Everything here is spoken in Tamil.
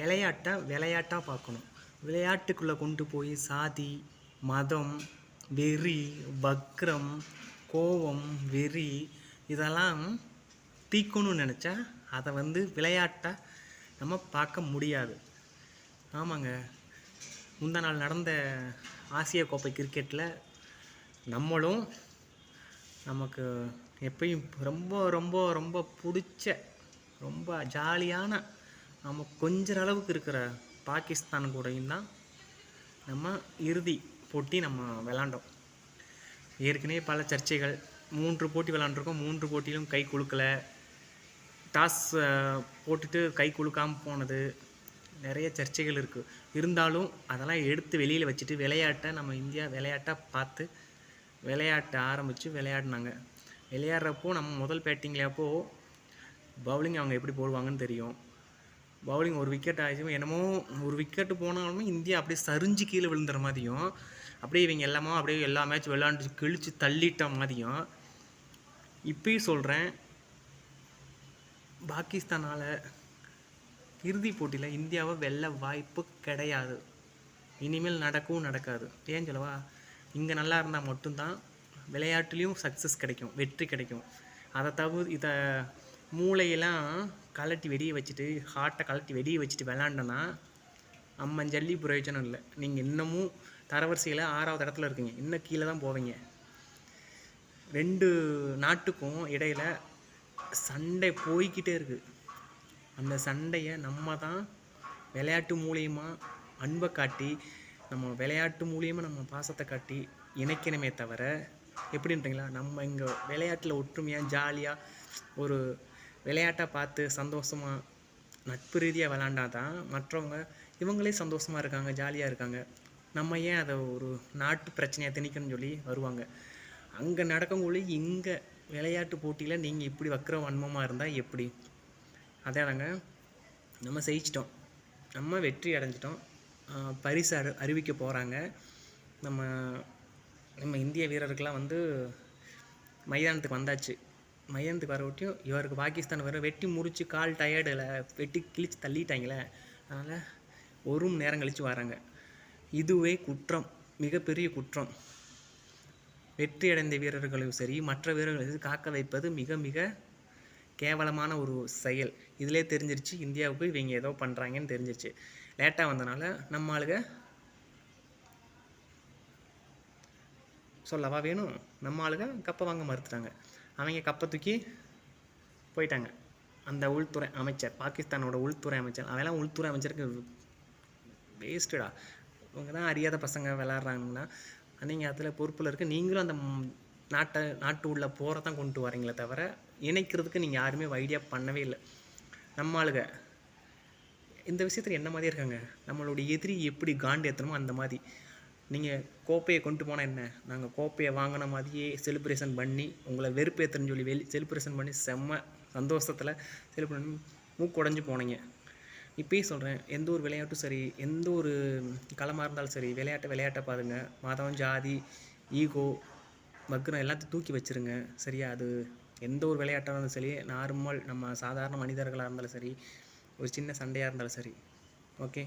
விளையாட்டாக பார்க்கணும். விளையாட்டுக்குள்ளே கொண்டு போய் சாதி, மதம், வெறி, வக்ரம், கோபம், வெறி இதெல்லாம் தீக்கணும்னு நினச்சா அதை விளையாட்டாக நம்ம பார்க்க முடியாது. ஆமாங்க, முந்தா நாள் நடந்த ஆசிய கோப்பை கிரிக்கெட்டில் நம்மளும் நமக்கு எப்பயும் ரொம்ப ரொம்ப ரொம்ப பிடிச்ச ரொம்ப ஜாலியான நம்ம கொஞ்சம் அளவுக்கு இருக்கிற பாகிஸ்தான் கூடயும் தான் நம்ம இறுதி போட்டி நம்ம விளாண்டோம். ஏற்கனவே பல சர்ச்சைகள், 3 போட்டி விளாண்டுருக்கோம். 3 போட்டியிலும் கை குலுக்கலை, டாஸ் போட்டுட்டு கை குலுக்காமல் போனது, நிறைய சர்ச்சைகள் இருக்குது. இருந்தாலும் அதெல்லாம் எடுத்து வெளியில் வச்சுட்டு விளையாட்டை நம்ம இந்தியா விளையாட்டாக பார்த்து விளையாட்டை ஆரம்பித்து விளையாடினாங்க. விளையாடுறப்போ நம்ம முதல் பேட்டிங்லேயப்போ பவுலிங் அவங்க எப்படி போடுவாங்கன்னு தெரியும். பவுலிங் ஒரு விக்கெட் ஆகிடுச்சு, என்னமோ ஒரு விக்கெட்டு போனாலுமே இந்தியா அப்படியே சரிஞ்சு கீழே விழுந்துற மாதிரியும், அப்படியே இவங்க அப்படியே எல்லா மேட்ச் விளையாண்டு கிழிச்சு தள்ளிட்ட மாதிரியும். இப்பயும் சொல்கிறேன், பாகிஸ்தானால் இறுதி போட்டியில் இந்தியாவை வெல்ல வாய்ப்பு கிடையாது. இனிமேல் நடக்கவும் நடக்காது. ஏன் சொல்லவா, இங்கே நல்லா இருந்தால் மட்டும்தான் விளையாட்டுலேயும் சக்ஸஸ் கிடைக்கும், வெற்றி கிடைக்கும். அதை இதை மூளையெல்லாம் கலட்டி வெடியை வச்சுட்டு, ஹார்ட்டை கலட்டி வெடியை வச்சுட்டு விளாண்டோன்னா அம்மஞ்சல்லி பிரயோஜனம் இல்லை. நீங்கள் இன்னமும் தரவரிசையில் 6வது இடத்துல இருக்கீங்க, இன்னும் கீழே தான் போவீங்க. 2 நாட்டுக்கும் இடையில் சண்டை போய்கிட்டே இருக்குது. அந்த சண்டையை நம்ம தான் விளையாட்டு மூலியமாக அன்பை காட்டி, நம்ம விளையாட்டு மூலியமாக நம்ம பாசத்தை காட்டி இணைக்கணுமே தவிர, எப்படின்றீங்களா, நம்ம இங்கே விளையாட்டில் ஒற்றுமையாக ஜாலியாக ஒரு விளையாட்டாக பார்த்து சந்தோஷமாக நட்பு ரீதியாக விளாண்டாதான் மற்றவங்க இவங்களே சந்தோஷமாக இருக்காங்க, ஜாலியாக இருக்காங்க. நம்ம ஏன் அதை ஒரு நாட்டு பிரச்சனையாக திணிக்கணும்னு சொல்லி வருவாங்க. அங்கே நடக்கக்குள்ளே இங்கே விளையாட்டு போட்டியில் நீங்கள் இப்படி வக்கிற வன்மமாக இருந்தால் எப்படி? அதே தாங்க, நம்ம ஜெயிச்சிட்டோம், நம்ம வெற்றி அடைஞ்சிட்டோம். பரிசு அறிவிக்க போகிறாங்க. நம்ம இந்திய வீரருக்கெல்லாம் மைதானத்துக்கு வந்தாச்சு. மைதானத்துக்கு வர ஒட்டியும் இவருக்கு பாகிஸ்தான் வர வெட்டி முடிச்சு கால் டயர்டில் வெட்டி கிழிச்சு தள்ளிட்டாங்களே, அதனால் 1 மணி நேரம் கழித்து வராங்க. இதுவே குற்றம், மிகப்பெரிய குற்றம். வெற்றி அடைந்த வீரர்களையும் சரி மற்ற வீரர்களையும் காக்க வைப்பது மிக மிக கேவலமான ஒரு செயல். இதிலே தெரிஞ்சிருச்சு இந்தியாவுக்கு இவங்க ஏதோ பண்ணுறாங்கன்னு தெரிஞ்சிருச்சு. லேட்டாக வந்தனால நம்ம ஆளுங்க சொல்லவா வேணும், நம்ம ஆளுங்க கப்பை வாங்க மறுத்துட்டாங்க. அவங்க கப்பை தூக்கி போயிட்டாங்க. அந்த உள்துறை அமைச்சர், பாகிஸ்தானோட உள்துறை அமைச்சர், அவெல்லாம் உள்துறை அமைச்சருக்கு வேஸ்ட்டுடா. இவங்க தான் அறியாத பசங்க விளாட்றாங்கன்னா நீங்கள் அதில் பொறுப்பில் இருக்க, நீங்களும் அந்த நாட்டு உள்ள போகிறதான் கொண்டு வரீங்களே தவிர இணைக்கிறதுக்கு நீங்கள் யாருமே ஐடியா பண்ணவே இல்லை. நம்ம ஆளுங்க இந்த விஷயத்தில் என்ன மாதிரி இருக்காங்க, நம்மளுடைய எதிரி எப்படி காண்டு ஏற்றணுமோ அந்த மாதிரி. நீங்கள் கோப்பையை கொண்டு போனால் என்ன, நாங்கள் கோப்பையை வாங்கின மாதிரியே செலிப்ரேஷன் பண்ணி உங்களை வெறுப்பேற்றுன்னு சொல்லி செலிப்ரேஷன் பண்ணி செம்ம சந்தோஷத்தில் செலிப்ரேட் பண்ணி மூக்குடைஞ்சு போனீங்க. இப்போயும் சொல்கிறேன், எந்த ஒரு விளையாட்டும் சரி, எந்த ஒரு களமாக இருந்தாலும் சரி, விளையாட்டை பாருங்க. மதம், ஜாதி, ஈகோ, வக்ரம் எல்லாத்தையும் தூக்கி வச்சுருங்க, சரியா? அது எந்த ஒரு விளையாட்டாக இருந்தாலும் சரி, நார்மல் நம்ம சாதாரண மனிதர்களாக இருந்தாலும் சரி, ஒரு சின்ன சண்டையாக இருந்தாலும் சரி, ஓகே.